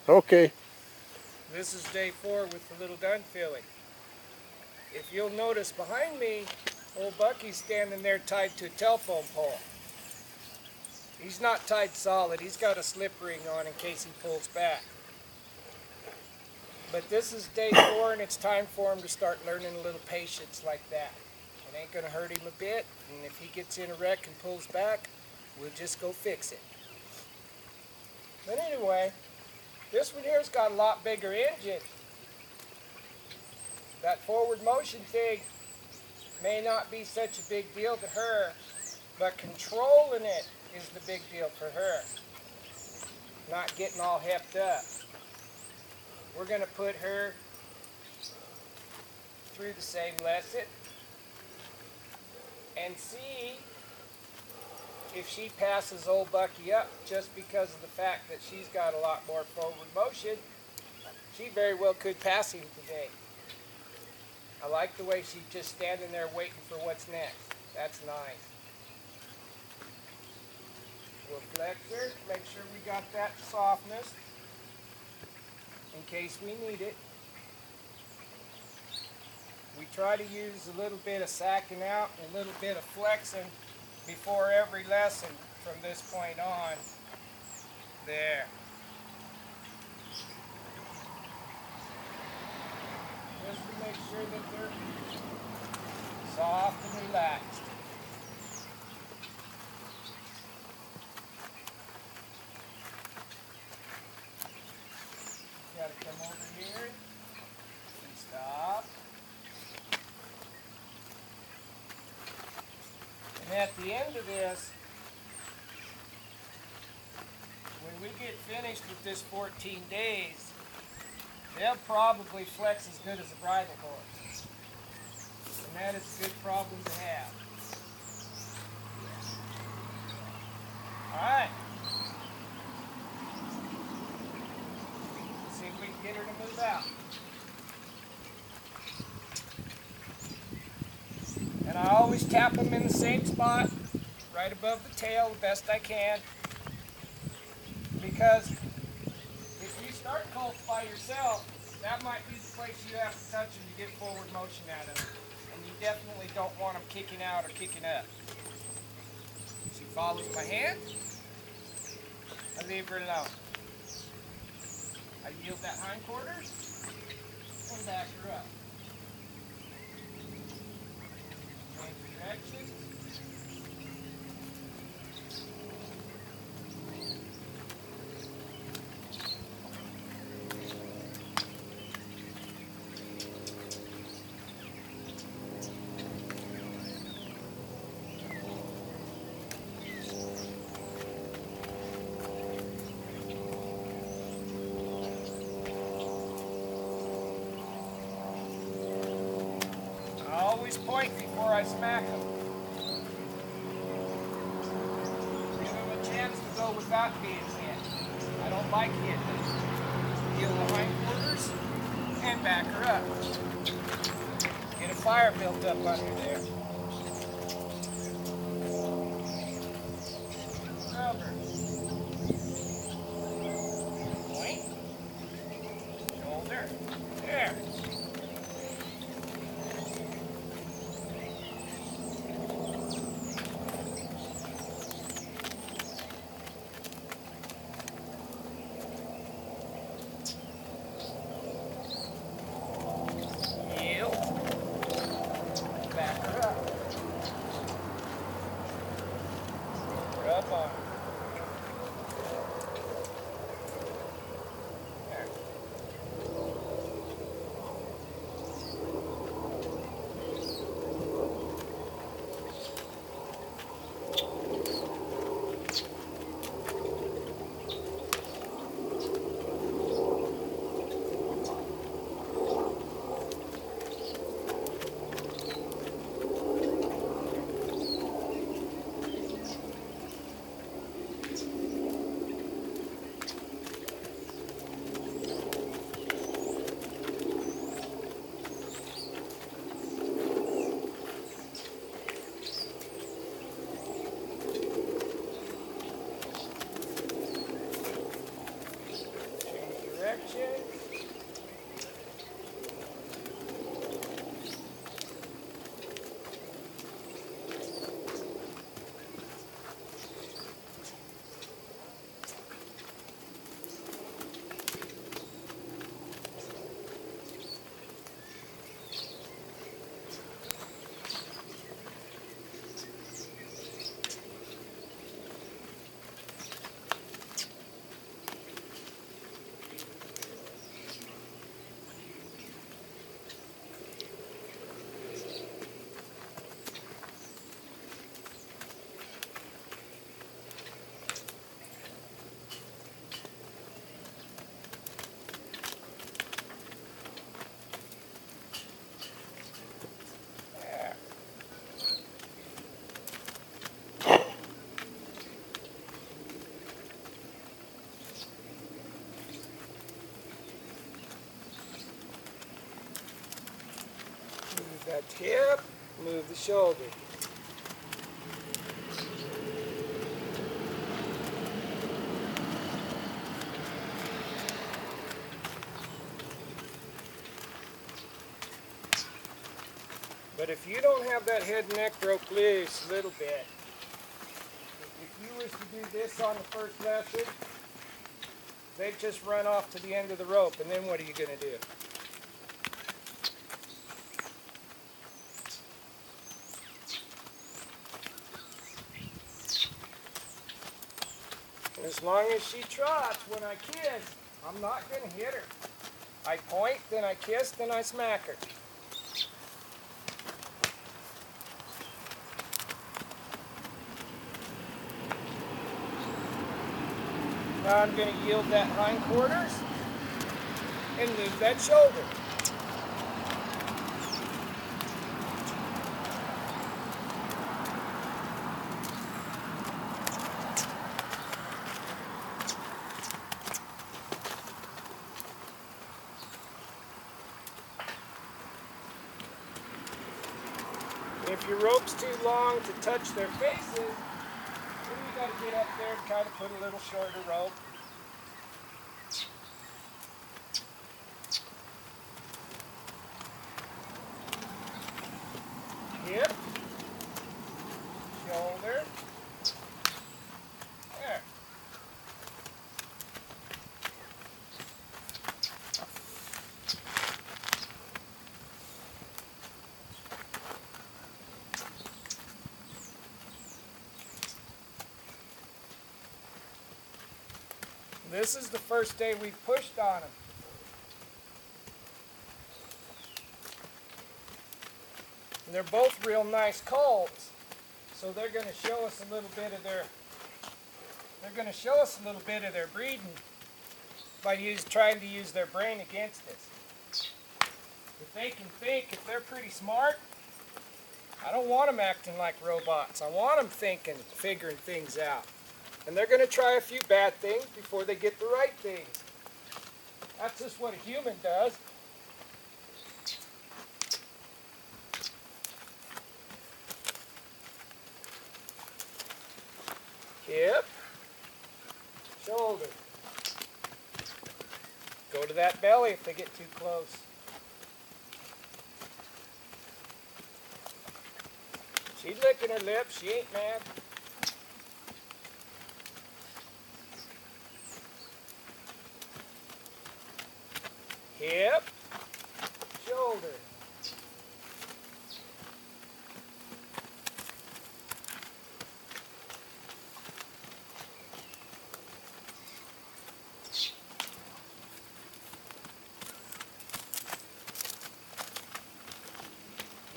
Okay. This is day 4 with the little dun filly. If you'll notice behind me, old Bucky's standing there tied to a telephone pole. He's not tied solid. He's got a slip ring on in case he pulls back. But this is day 4 and it's time for him to start learning a little patience like that. It ain't going to hurt him a bit, and if he gets in a wreck and pulls back, we'll just go fix it. But anyway, this one here's got a lot bigger engine. That forward motion thing may not be such a big deal to her, but controlling it is the big deal for her. Not getting all hepped up. We're going to put her through the same lesson and see if she passes old Bucky up just because of the fact that she's got a lot more forward motion. She very well could pass him today. I like the way she's just standing there waiting for what's next. That's nice. We'll flex her, make sure we got that softness in case we need it. We try to use a little bit of sacking out and a little bit of flexing before every lesson from this point on. There. Just to make sure that they're soft and relaxed. Got to come over here and stop. And at the end of this, when we get finished with this 14 days, they'll probably flex as good as a bridle horse. And that is a good problem to have. Alright. See if we can get her to move out. And I always tap them in the same spot, right above the tail the best I can. Because if you start colts by yourself, that might be the place you have to touch them to get forward motion out of them. And you definitely don't want them kicking out or kicking up. She follows my hand. I leave her alone. I yield that hindquarters and back her up. Change direction. Always point before I smack them. Give them a chance to go without being hit. I don't like hitting them. Heel the hindquarters and back her up. Get a fire built up under there. Cover. Point. Shoulder. There. Back her up. Okay. Move that hip, move the shoulder. But if you don't have that head and neck rope loose a little bit, if you was to do this on the first lesson, they'd just run off to the end of the rope, and then what are you going to do? As long as she trots when I kiss, I'm not going to hit her. I point, then I kiss, then I smack her. Now I'm going to yield that hindquarters and move that shoulder. If your rope's too long to touch their faces, then you got to get up there and kind of put a little shorter rope. Hip, shoulder, there. This is the first day we've pushed on them. And they're both real nice colts, so they're going to show us a little bit of their breeding by trying to use their brain against us. If they can think, if they're pretty smart, I don't want them acting like robots. I want them thinking, figuring things out. And they're going to try a few bad things before they get the right things. That's just what a human does. Hip, shoulder. Go to that belly if they get too close. She's licking her lips. She ain't mad. Hip, shoulder.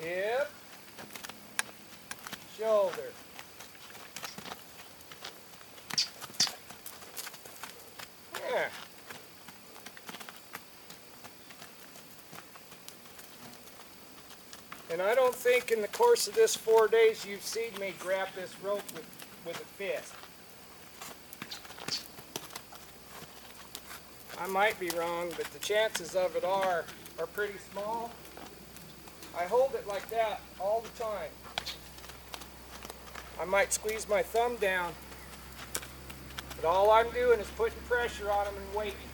Hip, shoulder. Yeah. And I don't think in the course of this 4 days you've seen me grab this rope with a fist. I might be wrong, but the chances of it are pretty small. I hold it like that all the time. I might squeeze my thumb down, but all I'm doing is putting pressure on them and waiting.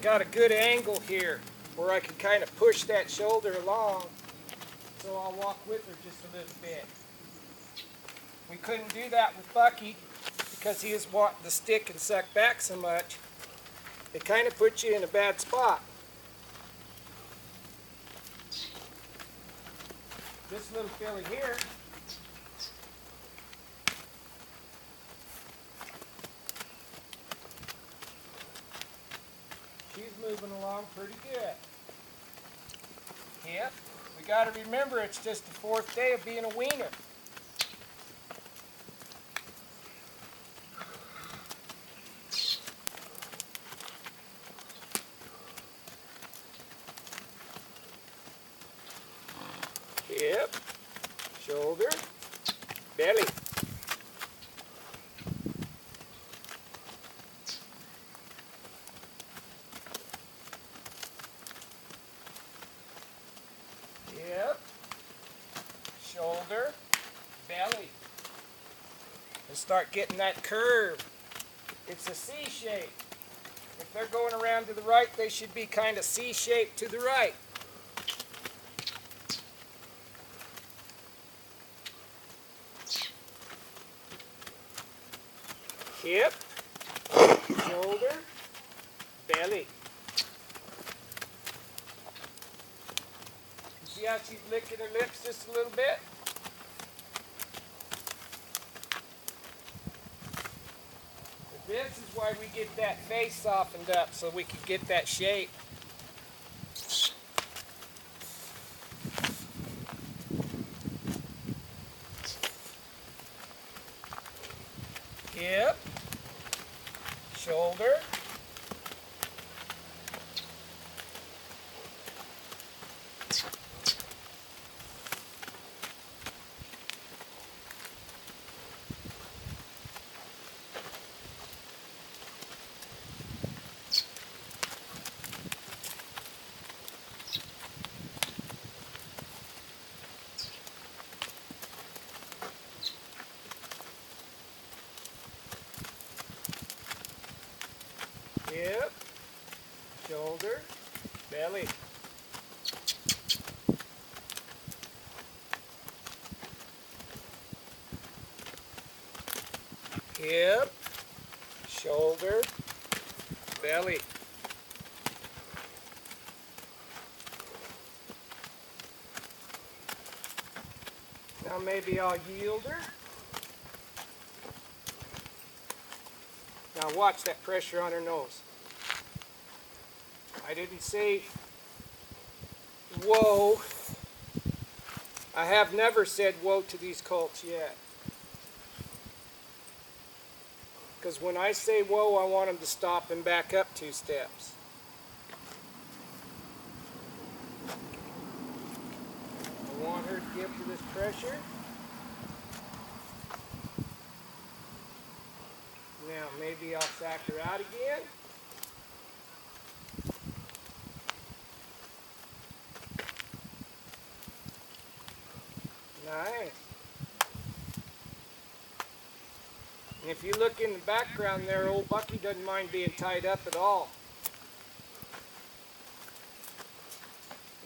got a good angle here where I can kind of push that shoulder along, so I'll walk with her just a little bit. We couldn't do that with Bucky because he was wanting to stick and suck back so much. It kind of puts you in a bad spot. This little filly here, she's moving along pretty good. Yep, we got to remember it's just the 4th day of being a weaner. Hip, shoulder, belly. Hip, shoulder, belly. And start getting that curve. It's a C shape. If they're going around to the right, they should be kind of C-shaped to the right. Hip, shoulder, belly. See how she's licking her lips just a little bit? This is why we get that face softened up, so we can get that shape. Hip, shoulder, hip, shoulder, belly. Hip, shoulder, belly. Now maybe I'll yield her. Now watch that pressure on her nose. I didn't say whoa. I have never said whoa to these colts yet. Because when I say whoa, I want them to stop and back up 2 steps. I want her to give to this pressure. Now maybe I'll sack her out again. Nice. And if you look in the background there, old Bucky doesn't mind being tied up at all.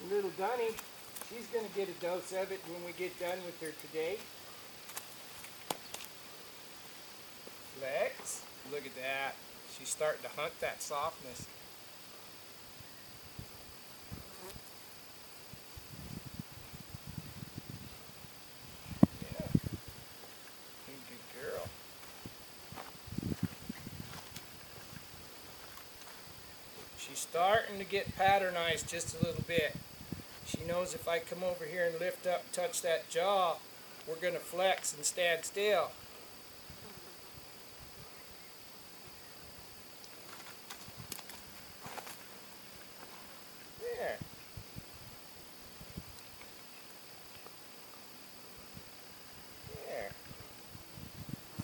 And little Dunny, she's going to get a dose of it when we get done with her today. Flex. Look at that. She's starting to hunt that softness. Yeah. Good girl. She's starting to get patternized just a little bit. She knows if I come over here and lift up and touch that jaw, we're going to flex and stand still. There. There.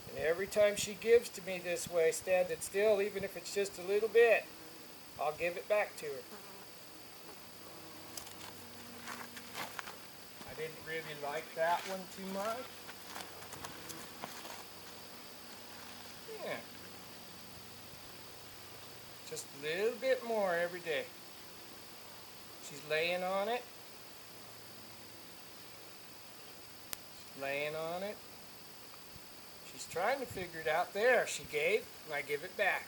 And every time she gives to me this way, standing still, even if it's just a little bit, I'll give it back to her. I didn't really like that one too much. Yeah. Just a little bit more every day. She's laying on it. She's laying on it. She's trying to figure it out. There, she gave, and I give it back.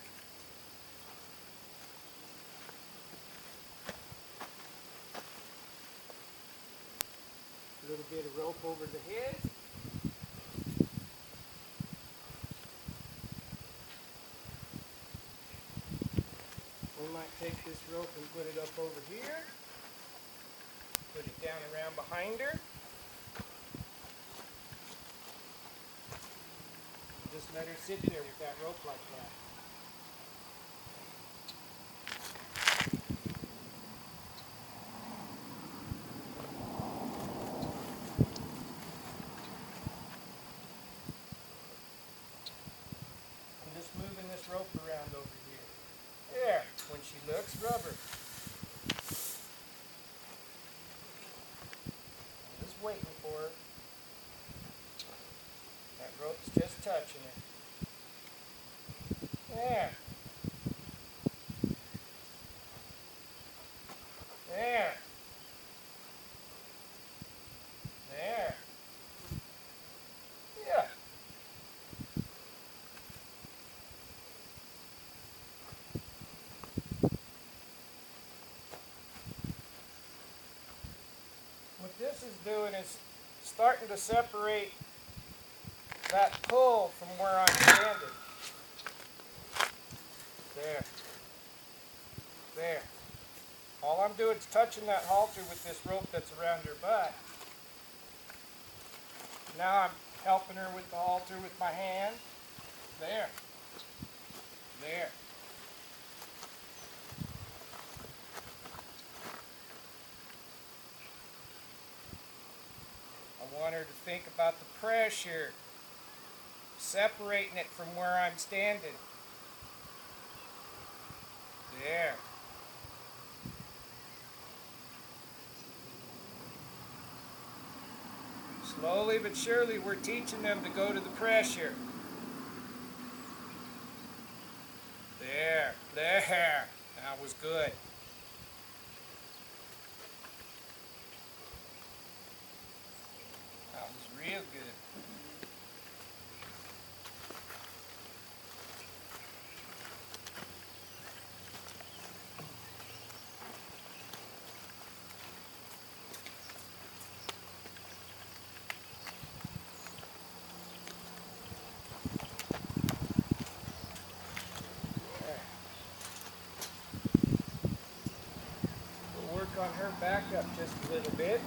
A little bit of rope over the head. We might take this rope and put it up over here. Put it down around behind her. Just let her sit there with that rope like that. I'm just moving this rope around over here. There. When she looks, rub her. I'm just waiting for her. That rope's just touching her. There. There. There. Yeah. What this is doing is starting to separate that pull from where I'm standing. There. There. All I'm doing is touching that halter with this rope that's around her butt. Now I'm helping her with the halter with my hand. There. There. I want her to think about the pressure, separating it from where I'm standing. There. Slowly but surely, we're teaching them to go to the pressure. There. There. That was good. That was real good. On her back up just a little bit.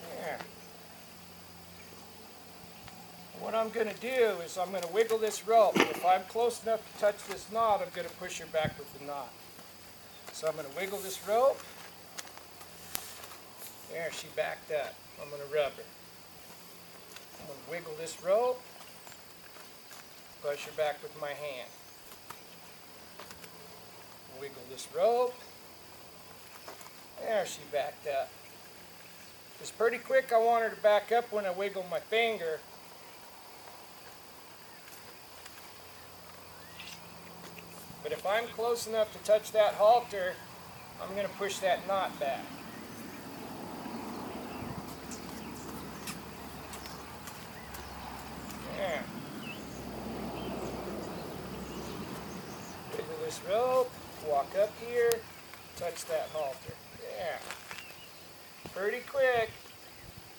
There. What I'm going to do is I'm going to wiggle this rope. If I'm close enough to touch this knot, I'm going to push her back with the knot. So I'm going to wiggle this rope. There, she backed up. I'm going to rub her. I'm going to wiggle this rope, push her back with my hand. Wiggle this rope. There, she backed up. It's pretty quick. I want her to back up when I wiggle my finger. But if I'm close enough to touch that halter, I'm going to push that knot back. There. Wiggle this rope, walk up here, touch that halter. There. Pretty quick.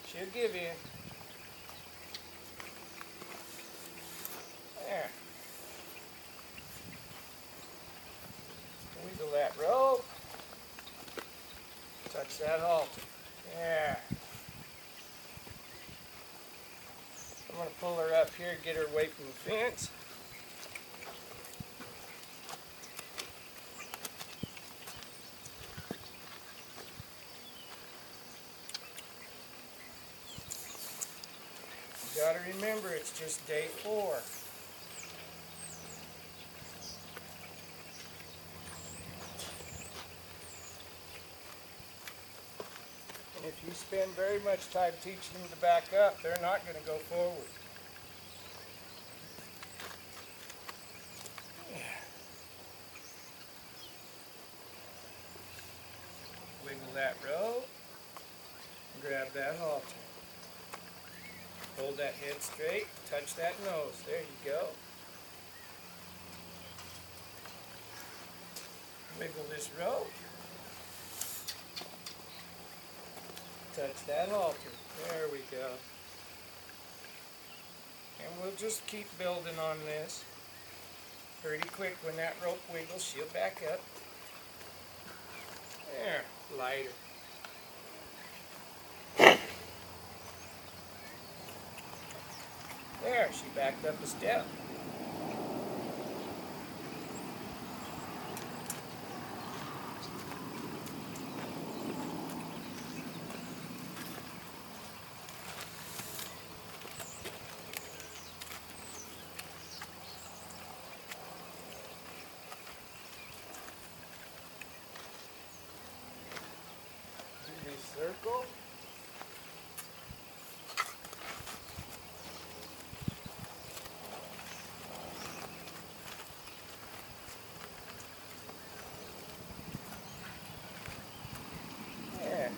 She'll give you. There. Wiggle that rope. Touch that halter. There. I'm going to pull her up here and get her away from the fence. You got to remember, it's just day 4. If you spend very much time teaching them to back up, they're not going to go forward. Wiggle that rope. Grab that halter. Hold that head straight. Touch that nose. There you go. Wiggle this rope. Touch that halter. There we go. And we'll just keep building on this. Pretty quick when that rope wiggles, she'll back up. There, lighter. There, she backed up a step. Circle. Yeah.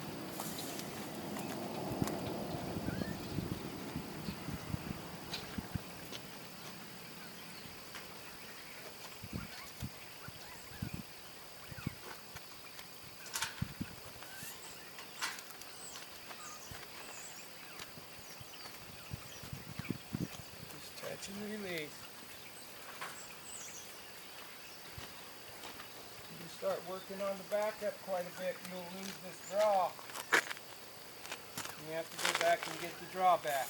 Touch and release. You start working on the backup quite a bit, you'll lose this draw. You have to go back and get the draw back.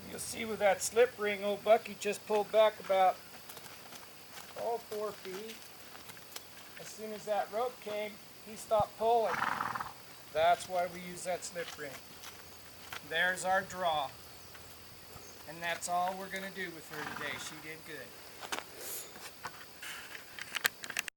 You'll see with that slip ring, old Bucky just pulled back about 4 feet. As soon as that rope came, he stopped pulling. That's why we use that slip ring. There's our draw. And that's all we're going to do with her today. She did good.